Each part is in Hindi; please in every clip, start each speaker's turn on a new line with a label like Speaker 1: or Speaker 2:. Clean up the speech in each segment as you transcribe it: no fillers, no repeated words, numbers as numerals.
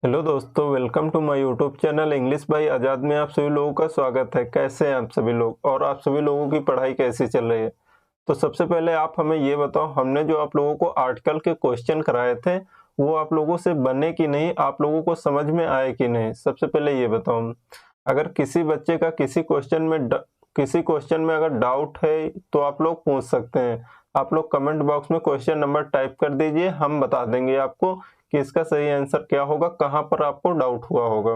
Speaker 1: हेलो दोस्तों, welcome to my YouTube channel English by Azad में आप सभी लोगों का स्वागत है। कैसे हैं आप सभी लोग और आप सभी लोगों की पढ़ाई कैसी चल रही है? तो सबसे पहले आप हमें ये बताओ, हमने जो आप लोगों को आर्टिकल के क्वेश्चन कराए थे वो आप लोगों से बने कि नहीं, आप लोगों को समझ में आए कि नहीं? सबसे पहले ये बताओ। अगर किसी बच्चे का किसी क्वेश्चन में अगर डाउट है तो आप लोग पूछ सकते हैं। आप लोग कमेंट बॉक्स में क्वेश्चन नंबर टाइप कर दीजिए, हम बता देंगे आपको कि इसका सही आंसर क्या होगा, कहाँ पर आपको डाउट हुआ होगा।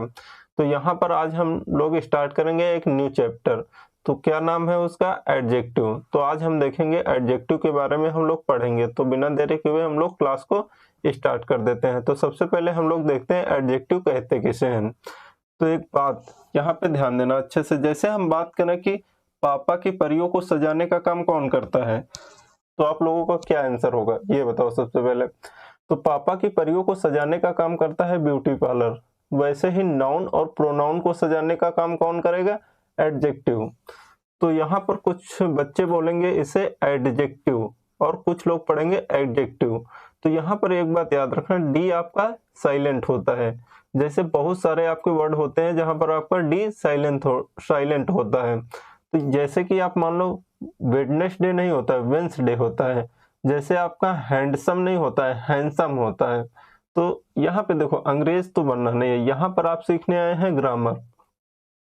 Speaker 1: तो यहाँ पर आज हम लोग स्टार्ट करेंगे एक न्यू चैप्टर। तो क्या नाम है उसका? एडजेक्टिव। तो आज हम देखेंगे एडजेक्टिव के बारे में हम लोग पढ़ेंगे। तो बिना देरी के हुए हम लोग क्लास को स्टार्ट कर देते हैं। तो सबसे पहले हम लोग देखते हैं एडजेक्टिव कहते किसे हैं। तो एक बात यहाँ पे ध्यान देना अच्छे से, जैसे हम बात करें कि पापा की परियों को सजाने का काम कौन करता है, तो आप लोगों का क्या आंसर होगा ये बताओ सबसे पहले। तो पापा की परियों को सजाने का काम करता है ब्यूटी पार्लर। वैसे ही नाउन और प्रोनाउन को सजाने का काम कौन करेगा? एडजेक्टिव। तो यहाँ पर कुछ बच्चे बोलेंगे इसे एडजेक्टिव और कुछ लोग पढ़ेंगे एडजेक्टिव। तो यहाँ पर एक बात याद रखना, डी आपका साइलेंट होता है। जैसे बहुत सारे आपके वर्ड होते हैं जहाँ पर आपका डी साइलेंट होता है। तो जैसे कि आप मान लो वेडनेसडे नहीं होता है, वेंसडे होता है। जैसे आपका हैंडसम नहीं होता है, हैंडसम होता है। तो यहाँ पे देखो, अंग्रेज तो बनना नहीं है, यहाँ पर आप सीखने आए हैं ग्रामर।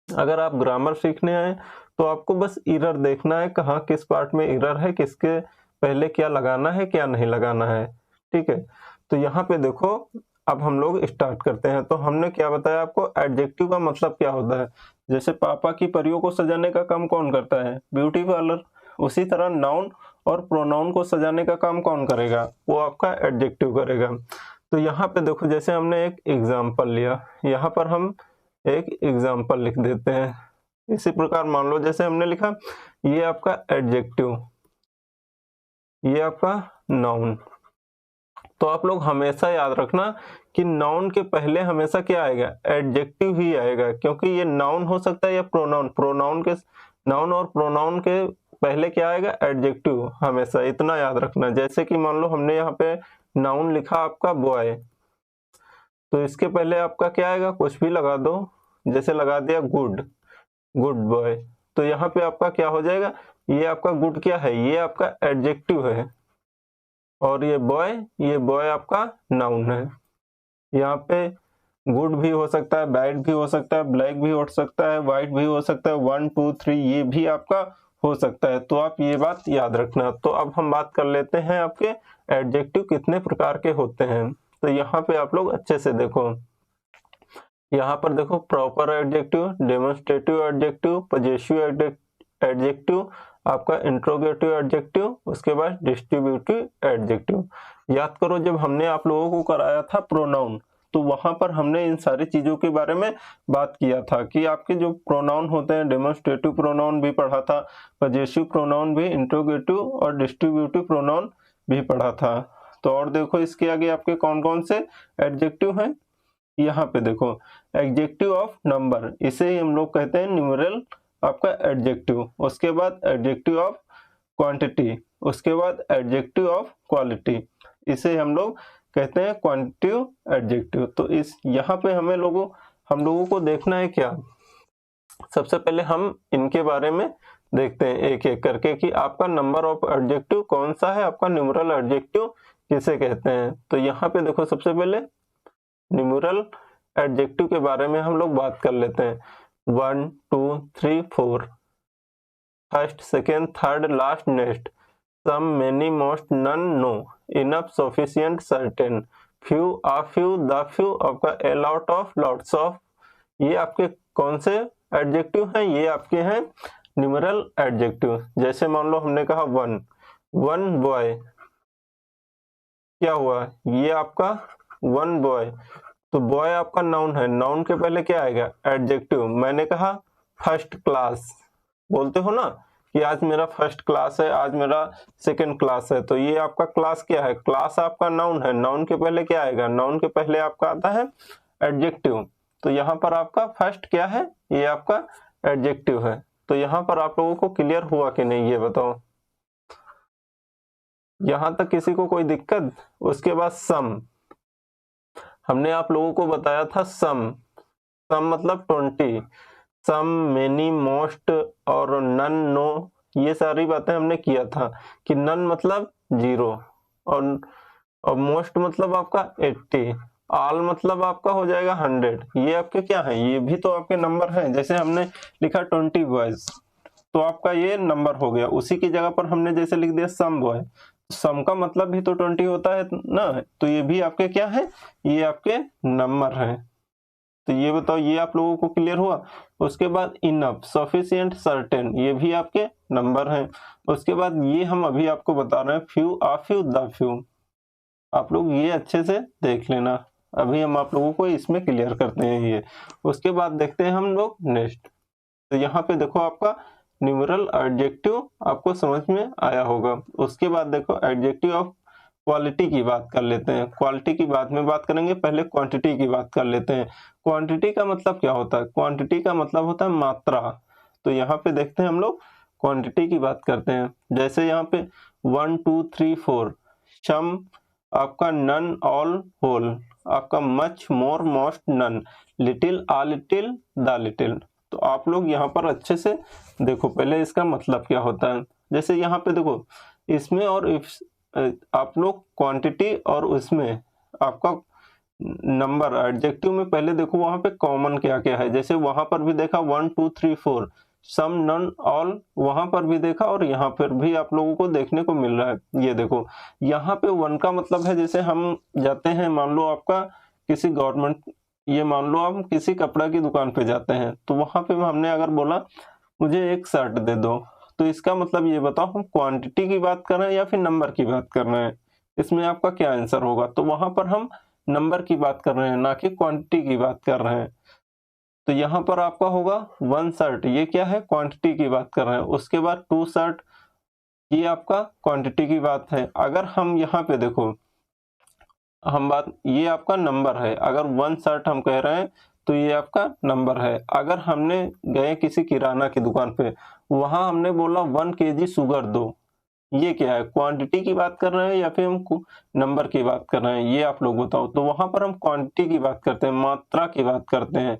Speaker 1: अगर आप ग्रामर सीखने आए तो आपको बस इरर देखना है, कहाँ किस पार्ट में इरर है, किसके पहले क्या लगाना है क्या नहीं लगाना है। ठीक है, तो यहाँ पे देखो, अब हम लोग स्टार्ट करते हैं। तो हमने क्या बताया आपको, एडजेक्टिव का मतलब क्या होता है। जैसे पापा की परियों को सजाने का काम कौन करता है? Beauty parlour. उसी तरह नाउन और प्रोनाउन को सजाने का काम कौन करेगा? वो आपका एडजेक्टिव करेगा। तो यहाँ पे देखो, जैसे हमने एक एग्जाम्पल लिया, यहाँ पर हम एक एग्जाम्पल लिख देते हैं। इसी प्रकार मान लो जैसे हमने लिखा, ये आपका एडजेक्टिव, ये आपका नाउन। तो आप लोग हमेशा याद रखना कि नाउन के पहले हमेशा क्या आएगा? एडजेक्टिव ही आएगा, क्योंकि ये नाउन हो सकता है या प्रोनाउन। नाउन और प्रोनाउन के पहले क्या आएगा? एडजेक्टिव हमेशा, इतना याद रखना। जैसे कि मान लो हमने यहाँ पे नाउन लिखा आपका बॉय, तो इसके पहले आपका क्या आएगा? कुछ भी लगा दो, जैसे लगा दिया गुड बॉय। तो यहाँ पे आपका क्या हो जाएगा? ये आपका गुड क्या है? ये आपका एडजेक्टिव है। और ये बॉय आपका नाउन है। यहाँ पे गुड भी हो सकता है, बैड भी हो सकता है, ब्लैक भी हो सकता है, व्हाइट भी हो सकता है, 1 2 3 ये भी आपका हो सकता है। तो आप ये बात याद रखना। तो अब हम बात कर लेते हैं आपके एडजेक्टिव कितने प्रकार के होते हैं। तो यहाँ पे आप लोग अच्छे से देखो, यहाँ पर देखो, proper adjective, demonstrative adjective, possessive adjective, आपका इंट्रोगेटिव एडजेक्टिव, उसके बाद डिस्ट्रीब्यूटिव एडजेक्टिव। याद करो, जब हमने आप लोगों को कराया था प्रोनाउन, तो वहां पर हमने इन सारी चीजों के बारे में बात किया था कि आपके जो प्रोनाउन होते हैं, डेमोन्स्ट्रेटिव प्रोनाउन भी पढ़ा था, पजेसिव प्रोनाउन भी, इंट्रोगेटिव और डिस्ट्रीब्यूटिव प्रोनाउन भी पढ़ा था। तो और देखो इसके आगे आपके कौन कौन से एडजेक्टिव हैं। यहाँ पे देखो, एडजेक्टिव ऑफ नंबर, इसे ही हम लोग कहते हैं न्यूमेरल आपका एडजेक्टिव। उसके बाद एडजेक्टिव ऑफ क्वांटिटी, उसके बाद एडजेक्टिव ऑफ क्वालिटी, इसे हम लोग कहते हैं क्वांटिटिव एडजेक्टिव। तो इस यहाँ पे हम लोगों को देखना है क्या, सबसे पहले हम इनके बारे में देखते हैं एक एक करके कि आपका नंबर ऑफ एडजेक्टिव कौन सा है, आपका न्यूमेरल एडजेक्टिव किसे कहते हैं। तो यहाँ पे देखो, सबसे पहले न्यूमेरल एडजेक्टिव के बारे में हम लोग बात कर लेते हैं। 1 2 3 4, first, second, third, last, next, some, many, most, none, no, enough, sufficient, certain, few, a few, the few, आपका a lot of, lots of. ये आपके कौन से एडजेक्टिव हैं? ये आपके हैं न्यूमेरल एडजेक्टिव। जैसे मान लो हमने कहा वन बॉय, क्या हुआ? ये आपका वन बॉय। तो बॉय आपका नाउन है, नाउन के पहले क्या आएगा? एडजेक्टिव। मैंने कहा फर्स्ट क्लास, बोलते हो ना कि आज मेरा फर्स्ट क्लास है, आज मेरा सेकंड क्लास है। तो ये आपका क्लास क्या है? क्लास आपका नाउन है, नाउन के पहले क्या आएगा? नाउन के पहले आपका आता है एडजेक्टिव। तो यहाँ पर आपका फर्स्ट क्या है? ये आपका एडजेक्टिव है। तो यहाँ पर आप लोगों को क्लियर हुआ कि नहीं ये बताओ, यहाँ तक किसी को कोई दिक्कत? उसके बाद सम, हमने आप लोगों को बताया था सम, सम मतलब 20, सम, मेनी, मोस्ट और नन, नो, ये सारी बातें हमने किया था कि नन मतलब 0 और मोस्ट मतलब आपका 80, ऑल मतलब आपका हो जाएगा 100। ये आपके क्या है, ये भी तो आपके नंबर हैं। जैसे हमने लिखा 20 बॉयज, तो आपका ये नंबर हो गया। उसी की जगह पर हमने जैसे लिख दिया सम बॉय, सम का मतलब भी तो 20 होता है ना, तो ये भी आपके क्या है, ये आपके नंबर हैं। तो ये बताओ, ये आप लोगों को क्लियर हुआ। उसके बाद इनफ, सफिशिएंट, सर्टेन, ये भी आपके नंबर हैं। उसके बाद ये हम अभी आपको बता रहे हैं few, a few, the few, आप लोग ये अच्छे से देख लेना। अभी हम आप लोगों को इसमें क्लियर करते हैं ये। उसके बाद देखते हैं हम लोग नेक्स्ट। तो यहाँ पे देखो आपका न्यूमरल एडजेक्टिव आपको समझ में आया होगा। उसके बाद देखो एडजेक्टिव ऑफ क्वालिटी की बात कर लेते हैं। क्वालिटी की बाद में बात करेंगे, पहले क्वांटिटी की बात कर लेते हैं। क्वांटिटी का मतलब क्या होता है, क्वांटिटी का मतलब होता है मात्रा। तो यहाँ पे देखते हैं हम लोग क्वांटिटी की बात करते हैं। जैसे यहाँ पे 1 2 3 4, सम आपका, नन, ऑल, होल, आपका much, more, most, none, little, a little, the little. तो आप लोग यहाँ पर अच्छे से देखो पहले इसका मतलब क्या होता है। जैसे यहाँ पे देखो इसमें और इफ, आप लोग क्वांटिटी और उसमें आपका नंबर एडजेक्टिव में पहले देखो वहां पे कॉमन क्या क्या है। जैसे वहां पर भी देखा 1 2 3 4, सम, नन, ऑल, वहां पर भी देखा और यहाँ पर भी आप लोगों को देखने को मिल रहा है। ये देखो यहाँ पे 1 का मतलब है, जैसे हम जाते हैं, मान लो आपका किसी गवर्नमेंट, ये मान लो हम किसी कपड़ा की दुकान पे जाते हैं, तो वहां पे हमने अगर बोला मुझे एक शर्ट दे दो, तो इसका मतलब ये बताओ हम क्वांटिटी की बात कर रहे हैं या फिर नंबर की बात कर रहे हैं। इसमें आपका क्या आंसर होगा, तो वहां पर हम नंबर की बात कर रहे हैं, ना कि क्वांटिटी की बात कर रहे हैं। तो यहाँ पर आपका होगा 1 शर्ट, ये क्या है, क्वांटिटी की बात कर रहे हैं। उसके बाद 2 शर्ट, ये आपका क्वांटिटी की बात है। अगर हम यहाँ पे देखो, हम बात, ये आपका नंबर है। अगर 1 शर्ट हम कह रहे हैं तो ये आपका नंबर है। अगर हमने गए किसी किराना की दुकान पे, वहां हमने बोला 1 kg शुगर दो, ये क्या है, क्वांटिटी की बात कर रहे हैं या फिर हम नंबर की बात कर रहे हैं, ये आप लोग बताओ। तो वहां पर हम क्वांटिटी की बात करते हैं, मात्रा की बात करते हैं।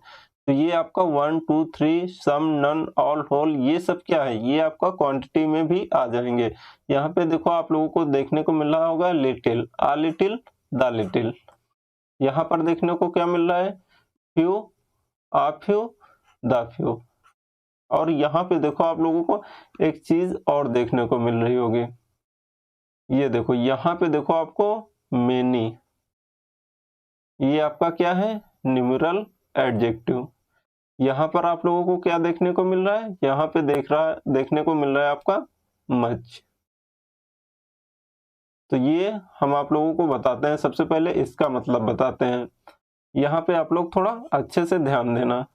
Speaker 1: तो ये आपका 1 2 3, सम, नन, ऑल, होल, ये सब क्या है, ये आपका क्वांटिटी में भी आ जाएंगे। यहाँ पे देखो आप लोगों को देखने को मिल रहा होगा little, a little, the little. यहाँ पर देखने को क्या मिल रहा है, few, a few, the few. और यहाँ पे देखो आप लोगों को एक चीज और देखने को मिल रही होगी, ये देखो यहाँ पे देखो आपको मेनी, ये आपका क्या है, न्यूमरल एडजेक्टिव। यहाँ पर आप लोगों को क्या देखने को मिल रहा है, यहाँ पे देखने को मिल रहा है आपका मच। तो ये हम आप लोगों को बताते हैं, सबसे पहले इसका मतलब बताते हैं। यहाँ पे आप लोग थोड़ा अच्छे से ध्यान देना,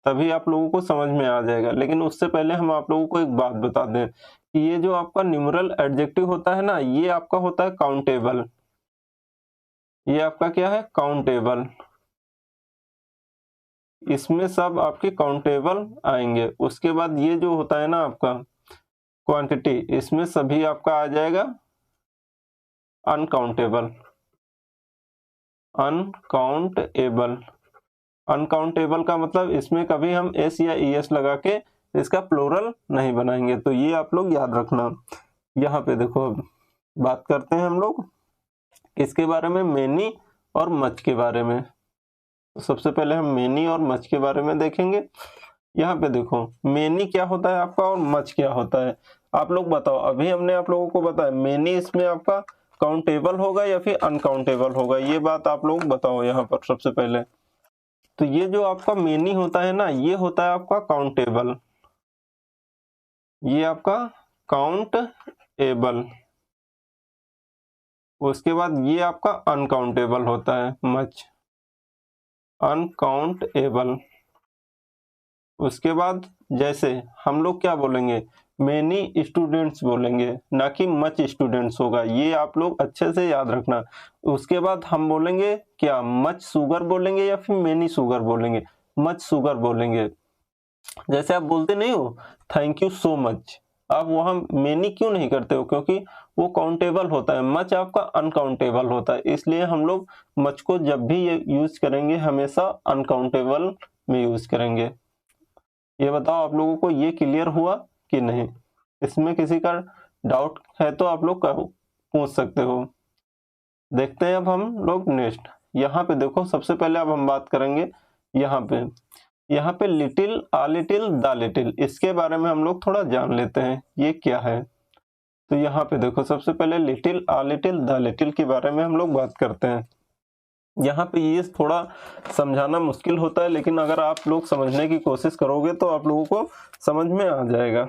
Speaker 1: तभी आप लोगों को समझ में आ जाएगा। लेकिन उससे पहले हम आप लोगों को एक बात बता दें कि ये जो आपका न्यूमरल एडजेक्टिव होता है ना, ये आपका होता है काउंटेबल। ये आपका क्या है, काउंटेबल। इसमें सब आपके काउंटेबल आएंगे। उसके बाद ये जो होता है ना आपका क्वांटिटी, इसमें सभी आपका आ जाएगा अनकाउंटेबल। अनकाउंटेबल, अनकाउंटेबल का मतलब इसमें कभी हम एस या ईएस लगा के इसका प्लूरल नहीं बनाएंगे। तो ये आप लोग याद रखना। यहाँ पे देखो बात करते हैं हम लोग किसके बारे में, मेनी और मच के बारे में। तो सबसे पहले हम मेनी और मच के बारे में देखेंगे। यहाँ पे देखो मेनी क्या होता है आपका और मच क्या होता है, आप लोग बताओ। अभी हमने आप लोगों को बताया मेनी इसमें आपका काउंटेबल होगा या फिर अनकाउंटेबल होगा, ये बात आप लोग बताओ यहाँ पर सबसे पहले। तो ये जो आपका मेनी होता है ना, ये होता है आपका काउंटेबल, ये आपका काउंटेबल। उसके बाद ये आपका अनकाउंटेबल होता है, मच, अनकाउंटेबल। उसके बाद जैसे हम लोग क्या बोलेंगे, मेनी स्टूडेंट्स बोलेंगे, ना कि मच स्टूडेंट्स होगा, ये आप लोग अच्छे से याद रखना। उसके बाद हम बोलेंगे क्या, मच शुगर बोलेंगे या फिर मेनी शुगर बोलेंगे, मच शुगर बोलेंगे। जैसे आप बोलते नहीं हो थैंक यू सो मच, आप वहाँ मेनी क्यों नहीं करते हो? क्योंकि वो काउंटेबल होता है, मच आपका अनकाउंटेबल होता है, इसलिए हम लोग मच को जब भी ये यूज करेंगे हमेशा अनकाउंटेबल में यूज करेंगे। ये बताओ आप लोगों को ये क्लियर हुआ कि नहीं? इसमें किसी का डाउट है तो आप लोग पूछ सकते हो। देखते हैं अब हम लोग नेक्स्ट। यहाँ पे देखो, सबसे पहले अब हम बात करेंगे यहाँ पे little, a little, the little, इसके बारे में हम लोग थोड़ा जान लेते हैं ये क्या है। तो यहाँ पे देखो, सबसे पहले little, a little, the little के बारे में हम लोग बात करते हैं। यहाँ पे ये थोड़ा समझाना मुश्किल होता है, लेकिन अगर आप लोग समझने की कोशिश करोगे तो आप लोगों को समझ में आ जाएगा।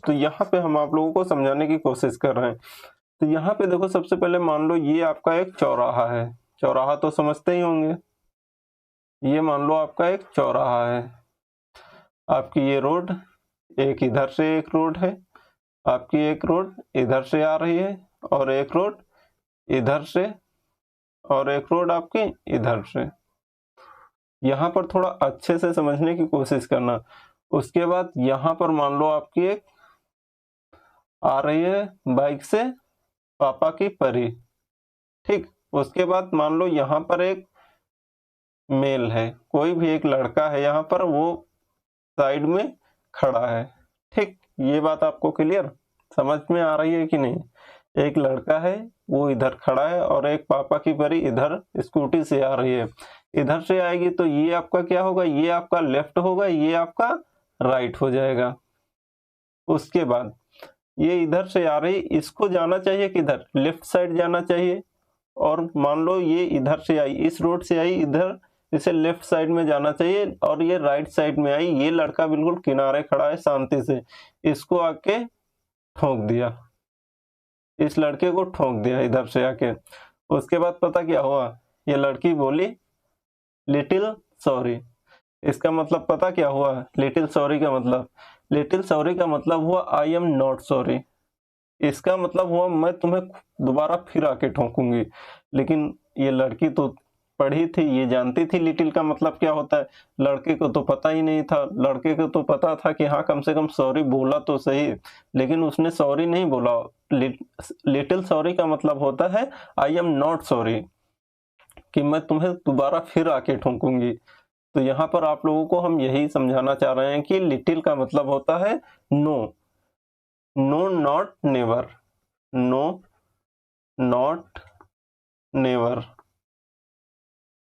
Speaker 1: तो यहाँ पे हम आप लोगों को समझाने की कोशिश कर रहे हैं। तो यहाँ पे देखो, सबसे पहले मान लो ये आपका एक चौराहा है। चौराहा तो समझते ही होंगे। ये मान लो आपका एक चौराहा है। आपकी ये रोड, एक इधर से एक रोड है, आपकी एक रोड इधर से आ रही है, और एक रोड इधर से, और एक रोड आपकी इधर से। यहाँ पर थोड़ा अच्छे से समझने की कोशिश करना। उसके बाद यहाँ पर मान लो आपकी एक आ रही है बाइक से पापा की परी, ठीक। उसके बाद मान लो यहाँ पर एक मेल है, कोई भी एक लड़का है यहाँ पर, वो साइड में खड़ा है, ठीक। ये बात आपको क्लियर समझ में आ रही है कि नहीं? एक लड़का है वो इधर खड़ा है, और एक पापा की परी इधर स्कूटी से आ रही है। इधर से आएगी तो ये आपका क्या होगा? ये आपका लेफ्ट होगा, ये आपका राइट हो जाएगा। उसके बाद ये इधर से आ रही, इसको जाना चाहिए किधर? लेफ्ट साइड जाना चाहिए। और मान लो ये इधर से आई, इस रोड से आई इधर, इसे लेफ्ट साइड में जाना चाहिए, और ये राइट साइड में आई। ये लड़का बिल्कुल किनारे खड़ा है शांति से, इसको आके ठोक दिया, इस लड़के को ठोक दिया इधर से आके। उसके बाद पता क्या हुआ? ये लड़की बोली लिटिल सॉरी। इसका मतलब पता क्या हुआ? लिटिल सॉरी का मतलब, लिटिल सॉरी का मतलब हुआ आई एम नॉट सॉरी। इसका मतलब हुआ मैं तुम्हें दोबारा फिर आके ठोकूंगी। लेकिन ये लड़की तो पढ़ी थी, ये जानती थी लिटिल का मतलब क्या होता है। लड़के को तो पता ही नहीं था। लड़के को तो पता था कि हाँ कम से कम सॉरी बोला तो सही, लेकिन उसने सॉरी नहीं बोला। लिटिल सॉरी का मतलब होता है आई एम नॉट सॉरी, कि मैं तुम्हें दोबारा फिर आके ठोकूंगी। तो यहाँ पर आप लोगों को हम यही समझाना चाह रहे हैं कि लिटिल का मतलब होता है no, no not never, no not never.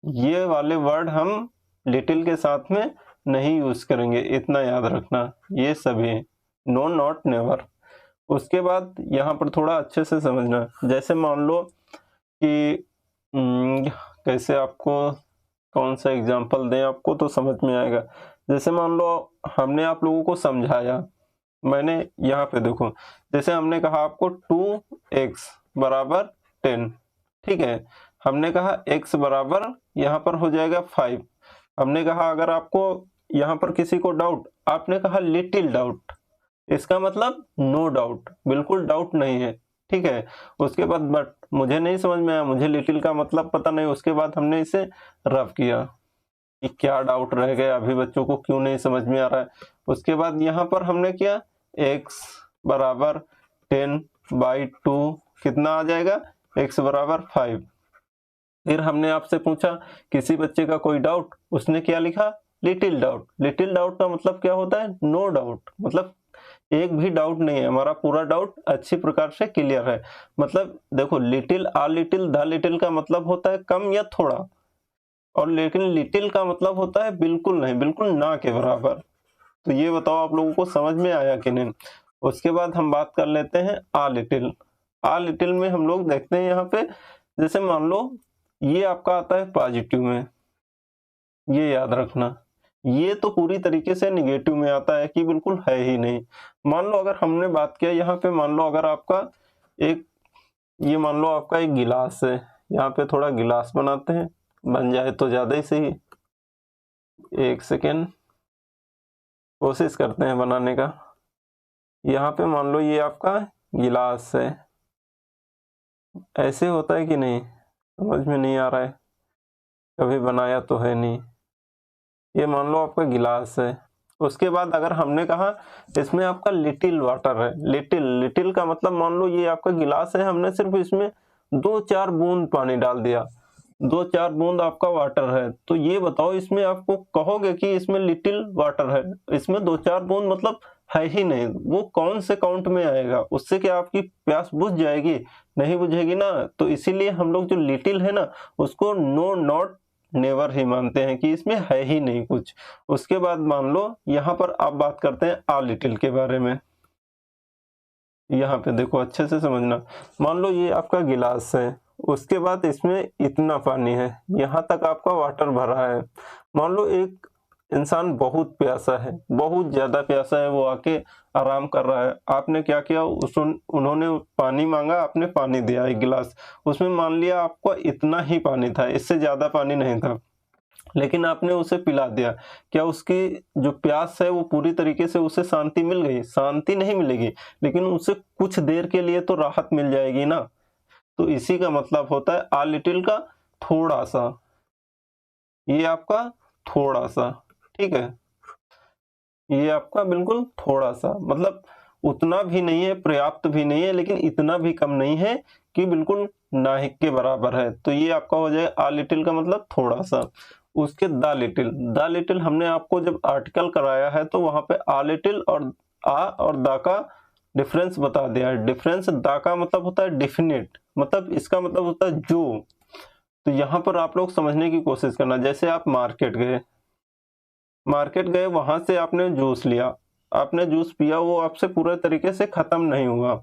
Speaker 1: ये वाले वर्ड हम लिटिल के साथ में नहीं यूज करेंगे, इतना याद रखना। ये सभी नो नॉट नेवर। उसके बाद यहाँ पर थोड़ा अच्छे से समझना। जैसे मान लो कि कैसे आपको कौन सा एग्जाम्पल दें आपको तो समझ में आएगा। जैसे मान लो हमने आप लोगों को समझाया, मैंने यहाँ पे देखो, जैसे हमने कहा आपको 2x बराबर 10, ठीक है। हमने कहा x बराबर यहाँ पर हो जाएगा 5। हमने कहा अगर आपको यहाँ पर किसी को डाउट, आपने कहा लिटिल डाउट, इसका मतलब नो डाउट, बिल्कुल डाउट नहीं है, ठीक है। उसके बाद बट मुझे नहीं समझ में आया, मुझे लिटिल का मतलब पता नहीं। उसके बाद हमने इसे रफ किया कि क्या डाउट रह गया, अभी बच्चों को क्यों नहीं समझ में आ रहा है। उसके बाद यहाँ पर हमने किया x बराबर 10/2 कितना आ जाएगा? x बराबर 5। फिर हमने आपसे पूछा किसी बच्चे का कोई डाउट, उसने क्या लिखा? Little doubt. लिटिल डाउट का मतलब क्या होता है? नो डाउट, मतलब एक भी डाउट नहीं है, हमारा पूरा डाउट अच्छी प्रकार से क्लियर है। मतलब देखो, little, a little, the little का मतलब होता है कम या थोड़ा, और लेकिन लिटिल का मतलब होता है बिल्कुल नहीं, बिल्कुल ना के बराबर। तो ये बताओ आप लोगों को समझ में आया कि नहीं? उसके बाद हम बात कर लेते हैं आ लिटिल। आ लिटिल में हम लोग देखते हैं यहाँ पे, जैसे मान लो ये आपका आता है पॉजिटिव में, ये याद रखना। ये तो पूरी तरीके से निगेटिव में आता है कि बिल्कुल है ही नहीं। मान लो अगर हमने बात किया यहाँ पे, मान लो अगर आपका एक, ये मान लो आपका एक गिलास है, यहाँ पे थोड़ा गिलास बनाते हैं, बन जाए तो ज्यादा ही सही। एक सेकेंड, कोशिश करते हैं बनाने का। यहाँ पे मान लो ये आपका गिलास है, ऐसे होता है कि नहीं? समझ में नहीं आ रहा है, कभी बनाया तो है नहीं। ये मान लो आपका गिलास है, उसके बाद अगर हमने कहा इसमें आपका लिटिल वाटर है, लिटिल लिटिल का मतलब मान लो ये आपका गिलास है, हमने सिर्फ इसमें 2-4 बूंद पानी डाल दिया, 2-4 बूंद आपका वाटर है, तो ये बताओ इसमें आपको कहोगे कि इसमें लिटिल वाटर है, इसमें 2-4 बूंद मतलब है ही नहीं, वो कौन से काउंट में आएगा? उससे क्या आपकी प्यास बुझ जाएगी? नहीं बुझेगी ना। तो इसीलिए हम लोग जो लिटिल है ना उसको नो नॉट नेवर ही मानते हैं कि इसमें है ही नहीं कुछ। उसके बाद मान लो यहाँ पर आप बात करते हैं आ लिटिल के बारे में। यहाँ पे देखो अच्छे से समझना, मान लो ये आपका गिलास है, उसके बाद इसमें इतना पानी है, यहाँ तक आपका वाटर भरा है। मान लो एक इंसान बहुत प्यासा है, बहुत ज्यादा प्यासा है, वो आके आराम कर रहा है, आपने क्या किया, उन्होंने पानी मांगा, आपने पानी दिया एक गिलास, उसमें मान लिया आपको इतना ही पानी था, इससे ज्यादा पानी नहीं था, लेकिन आपने उसे पिला दिया। क्या उसकी जो प्यास है वो पूरी तरीके से उसे शांति मिल गई? शांति नहीं मिलेगी, लेकिन उसे कुछ देर के लिए तो राहत मिल जाएगी ना। तो इसी का मतलब होता है आ लिटिल का थोड़ा सा, ये आपका थोड़ा सा, ठीक है, ये आपका बिल्कुल थोड़ा सा, मतलब उतना भी नहीं है, पर्याप्त भी नहीं है, लेकिन इतना भी कम नहीं है कि बिल्कुल नाहिक के बराबर है। तो ये आपका हो जाएगा आ लिटिल का मतलब थोड़ा सा। उसके द लिटिल हमने आपको जब आर्टिकल कराया है तो वहां पे आ लिटिल और आ और दा का डिफरेंस बता दिया है। डिफरेंस दा का मतलब होता है डिफिनिट, मतलब इसका मतलब होता है जो। तो यहाँ पर आप लोग समझने की कोशिश करना, जैसे आप मार्केट गए, वहां से आपने जूस लिया, आपने जूस पिया, वो आपसे पूरे तरीके से खत्म नहीं हुआ,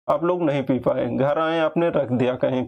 Speaker 1: आप लोग नहीं पी पाए, घर आए आपने रख दिया कहीं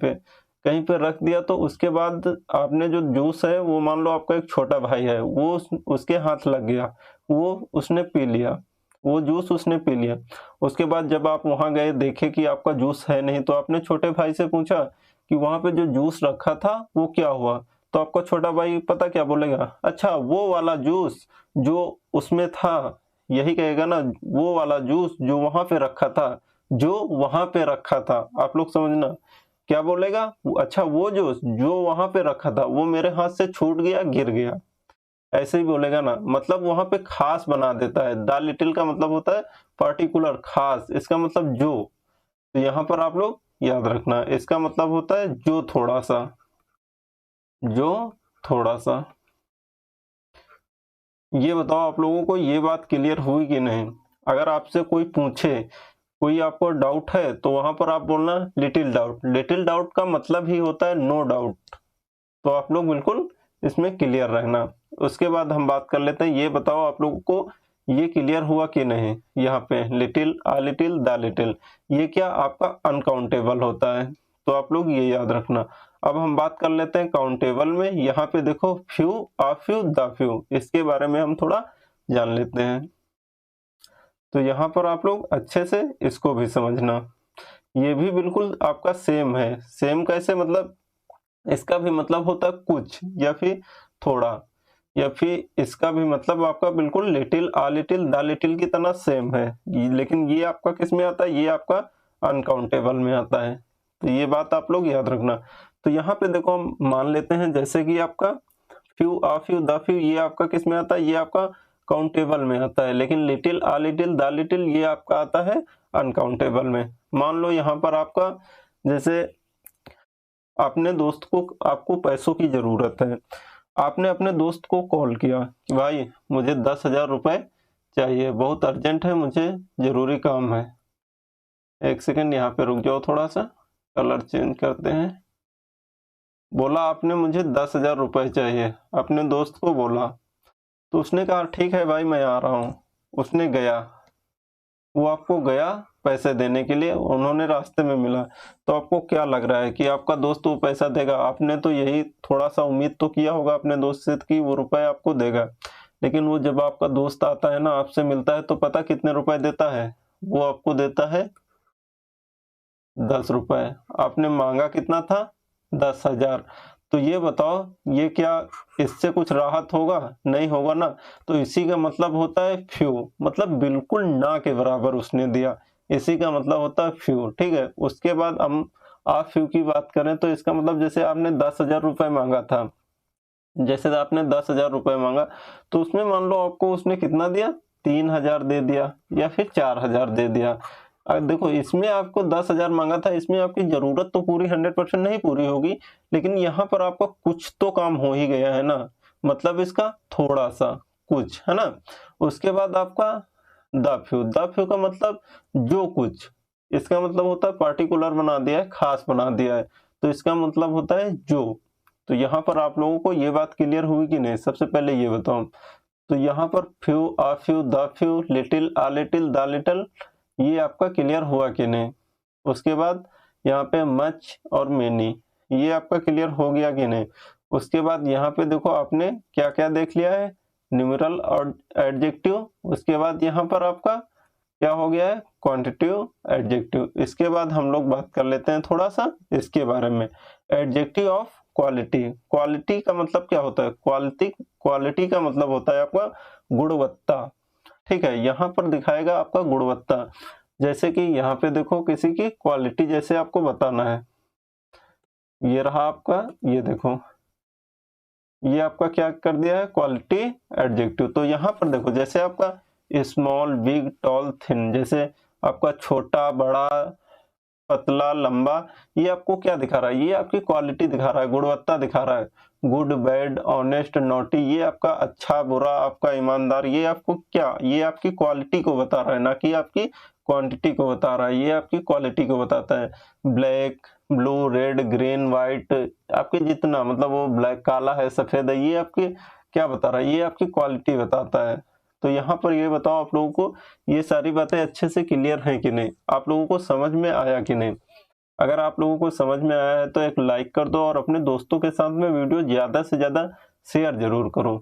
Speaker 1: पे रख दिया, तो उसके बाद आपने जो जूस है वो मान लो आपका एक छोटा भाई है, वो उसके हाथ लग गया, वो उसने पी लिया, वो जूस उसने पी लिया। उसके बाद जब आप वहां गए देखे कि आपका जूस है नहीं, तो आपने छोटे भाई से पूछा कि वहां पे जो जूस रखा था वो क्या हुआ? तो आपका छोटा भाई पता क्या बोलेगा? अच्छा वो वाला जूस जो उसमें था, यही कहेगा ना, वो वाला जूस जो वहां पे रखा था, जो वहां पे रखा था। आप लोग समझना क्या बोलेगा? अच्छा वो जूस जो वहां पे रखा था वो मेरे हाथ से छूट गया, गिर गया, ऐसे ही बोलेगा ना। मतलब वहां पे खास बना देता है। द लिटिल का मतलब होता है पर्टिकुलर, खास, इसका मतलब जो। तो यहाँ पर आप लोग याद रखना, इसका मतलब होता है जो थोड़ा सा, जो थोड़ा सा। ये बताओ आप लोगों को ये बात क्लियर हुई कि नहीं? अगर आपसे कोई पूछे, कोई आपको डाउट है, तो वहां पर आप बोलना लिटिल डाउट। लिटिल डाउट का मतलब ही होता है नो डाउट। तो आप लोग बिल्कुल इसमें क्लियर रहना। उसके बाद हम बात कर लेते हैं, ये बताओ आप लोगों को ये क्लियर हुआ कि नहीं? यहाँ पे little, a little, the little, ये क्या आपका अनकाउंटेबल होता है, तो आप लोग ये याद रखना। अब हम बात कर लेते हैं काउंटेबल में। यहाँ पे देखो few, a few, the few, इसके बारे में हम थोड़ा जान लेते हैं। तो यहाँ पर आप लोग अच्छे से इसको भी समझना। ये भी बिल्कुल आपका सेम है। सेम कैसे? मतलब इसका भी मतलब होता है कुछ, या फिर थोड़ा, या फिर इसका भी मतलब आपका बिल्कुल little, a little, the little की तरह सेम है। लेकिन ये आपका किस में आता है? ये आपका अनकाउंटेबल में आता है। तो ये बात आप लोग याद रखना। तो यहाँ पे देखो हम मान लेते हैं जैसे कि आपका few, a few, the few, ये आपका किस में आता है? ये आपका काउंटेबल में आता है। लेकिन little, a little, the little, ये आपका आता है अनकाउंटेबल में। मान लो यहाँ पर आपका जैसे अपने दोस्त को, आपको पैसों की जरूरत है, आपने अपने दोस्त को कॉल किया कि भाई मुझे 10,000 रुपए चाहिए, बहुत अर्जेंट है, मुझे जरूरी काम है। एक सेकंड यहाँ पे रुक जाओ, थोड़ा सा कलर चेंज करते हैं। बोला आपने मुझे 10,000 रुपए चाहिए, अपने दोस्त को बोला, तो उसने कहा ठीक है भाई मैं आ रहा हूँ। उसने गया, वो आपको गया पैसे देने के लिए, उन्होंने रास्ते में मिला। तो आपको क्या लग रहा है कि आपका दोस्त वो पैसा देगा? आपने तो यही थोड़ा सा उम्मीद तो किया होगा अपने दोस्त से कि वो रुपए आपको देगा। लेकिन वो जब आपका दोस्त आता है ना, आपसे मिलता है, तो पता कितने रुपए देता है? वो आपको देता है 10 रुपए। आपने मांगा कितना था? 10,000। तो ये बताओ, ये क्या इससे कुछ राहत होगा? नहीं होगा ना। तो इसी का मतलब होता है फ्यू, मतलब बिल्कुल ना के बराबर उसने दिया, इसी का मतलब होता है फ्यू, ठीक है। उसके बाद हम आ फ्यू की बात करें तो इसका मतलब जैसे आपने 10,000 रुपए मांगा था, जैसे आपने 10,000 रुपये मांगा तो उसमें मान लो आपको उसने कितना दिया, 3,000 दे दिया या फिर 4,000 दे दिया। देखो इसमें आपको 10,000 मांगा था, इसमें आपकी जरूरत तो पूरी 100% नहीं पूरी होगी, लेकिन यहाँ पर आपका कुछ तो काम हो ही गया है ना, मतलब इसका थोड़ा सा कुछ है ना। उसके बाद आपका द फ्यू का मतलब जो कुछ, इसका मतलब होता है पार्टिकुलर बना दिया है, खास बना दिया है, तो इसका मतलब होता है जो। तो यहाँ पर आप लोगों को ये बात क्लियर हुई कि नहीं, सबसे पहले ये बताओ। तो यहाँ पर few, a few, the few, little, a little, the little, ये आपका क्लियर हुआ कि नहीं। उसके बाद यहाँ पे मच और मेनी, ये आपका क्लियर हो गया कि नहीं। उसके बाद यहाँ पे देखो आपने क्या क्या देख लिया है, न्यूमेरल और एडजेक्टिव। उसके बाद यहाँ पर आपका क्या हो गया है, क्वांटिटिव, एडजेक्टिव। इसके बाद हम लोग बात कर लेते हैं थोड़ा सा इसके बारे में, एडजेक्टिव ऑफ क्वालिटी। क्वालिटी का मतलब क्या होता है, क्वालिटी का मतलब होता है आपका गुणवत्ता। ठीक है, यहाँ पर दिखाएगा आपका गुणवत्ता, जैसे कि यहाँ पे देखो किसी की क्वालिटी जैसे आपको बताना है, ये रहा आपका, ये देखो ये आपका क्या कर दिया है, क्वालिटी एडजेक्टिव। तो यहाँ पर देखो जैसे आपका स्मॉल, बिग, टॉल, थिन, जैसे आपका छोटा, बड़ा, पतला, लंबा, ये आपको क्या दिखा रहा है, ये आपकी क्वालिटी दिखा रहा है, गुणवत्ता दिखा रहा है। गुड, बैड, ऑनेस्ट, नॉटी, ये आपका अच्छा, बुरा, आपका ईमानदार, ये आपको क्या, ये आपकी क्वालिटी को बता रहा है, ना कि आपकी क्वांटिटी को बता रहा है, ये आपकी क्वालिटी को बताता है। Black, blue, red, green, white, आपके जितना मतलब वो ब्लैक, काला है, सफेद है, ये आपकी क्या बता रहा है, ये आपकी क्वालिटी बताता है। तो यहाँ पर ये बताओ आप लोगों को ये सारी बातें अच्छे से क्लियर हैं कि नहीं, आप लोगों को समझ में आया कि नहीं। अगर आप लोगों को समझ में आया है तो एक लाइक कर दो और अपने दोस्तों के साथ में वीडियो ज़्यादा से ज़्यादा शेयर जरूर करो।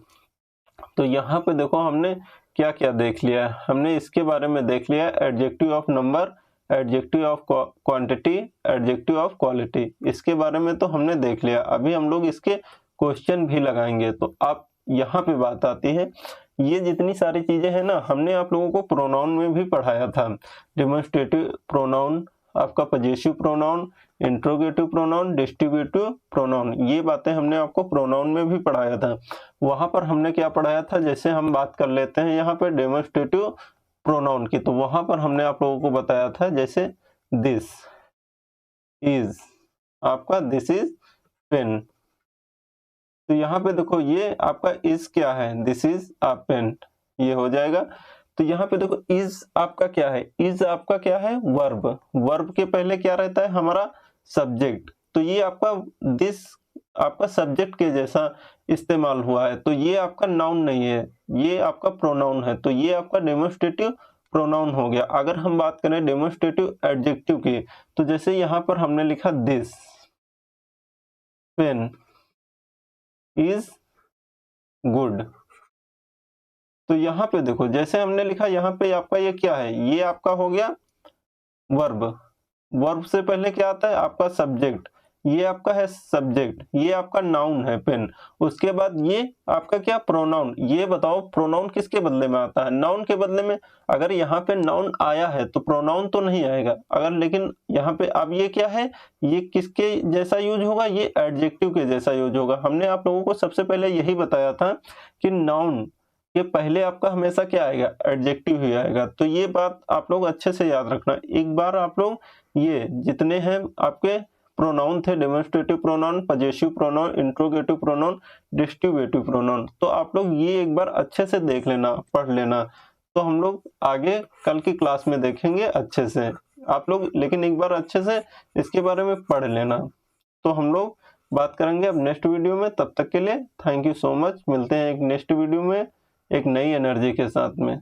Speaker 1: तो यहाँ पे देखो हमने क्या क्या देख लिया है, हमने इसके बारे में देख लिया adjective of number, adjective of quantity, adjective of quality, इसके बारे में तो हमने देख लिया। अभी हम लोग इसके क्वेश्चन भी लगाएंगे। तो आप यहाँ पे बात आती है, ये जितनी सारी चीजें हैं ना, हमने आप लोगों को प्रोनाउन में भी पढ़ाया था। डेमोन्स्ट्रेटिव प्रोनाउन, आपका possessive pronoun, interrogative pronoun, distributive pronoun, ये बातें हमने आपको प्रोनाउन में भी पढ़ाया था। वहां पर हमने क्या पढ़ाया था, जैसे हम बात कर लेते हैं यहाँ पे डेमोन्स्ट्रेटिव प्रोनाउन की, तो वहां पर हमने आप लोगों को बताया था जैसे दिस इज, आपका दिस इज पेन। तो यहाँ पे देखो ये आपका इज क्या है, दिस इज अ पेन, ये हो जाएगा। तो यहाँ पे देखो इज आपका क्या है, इज आपका क्या है, वर्ब। वर्ब के पहले क्या रहता है हमारा, सब्जेक्ट। तो ये आपका दिस आपका सब्जेक्ट के जैसा इस्तेमाल हुआ है, तो ये आपका नाउन नहीं है, ये आपका प्रोनाउन है। तो ये आपका डेमोन्स्ट्रेटिव प्रोनाउन हो गया। अगर हम बात करें डेमोन्स्ट्रेटिव एडजेक्टिव की, तो जैसे यहाँ पर हमने लिखा दिस पेन इज गुड, तो यहाँ पे देखो जैसे हमने लिखा, यहाँ पे आपका ये क्या है, ये आपका हो गया वर्ब। वर्ब से पहले क्या आता है आपका सब्जेक्ट, ये आपका है सब्जेक्ट, ये आपका नाउन है पेन। उसके बाद ये आपका क्या, प्रोनाउन। ये बताओ प्रोनाउन किसके बदले में आता है, नाउन के बदले में। अगर यहाँ पे नाउन आया है तो प्रोनाउन तो नहीं आएगा, अगर लेकिन यहाँ पे अब ये क्या है, ये किसके जैसा यूज होगा, ये एडजेक्टिव के जैसा यूज होगा। हमने आप लोगों को सबसे पहले यही बताया था कि नाउन के पहले आपका हमेशा क्या आएगा, एडजेक्टिव ही आएगा। तो ये बात आप लोग अच्छे से याद रखना। एक बार आप लोग ये जितने हैं आपके प्रोनाउन थे, demonstrative pronoun, possessive pronoun, interrogative pronoun, distributive pronoun, तो आप लोग ये एक बार अच्छे से देख लेना, पढ़ लेना। तो हम लोग आगे कल की क्लास में देखेंगे अच्छे से। आप लोग लेकिन एक बार अच्छे से इसके बारे में पढ़ लेना। तो हम लोग बात करेंगे अब नेक्स्ट वीडियो में। तब तक के लिए थैंक यू सो मच। मिलते हैं एक नेक्स्ट वीडियो में एक नई एनर्जी के साथ में।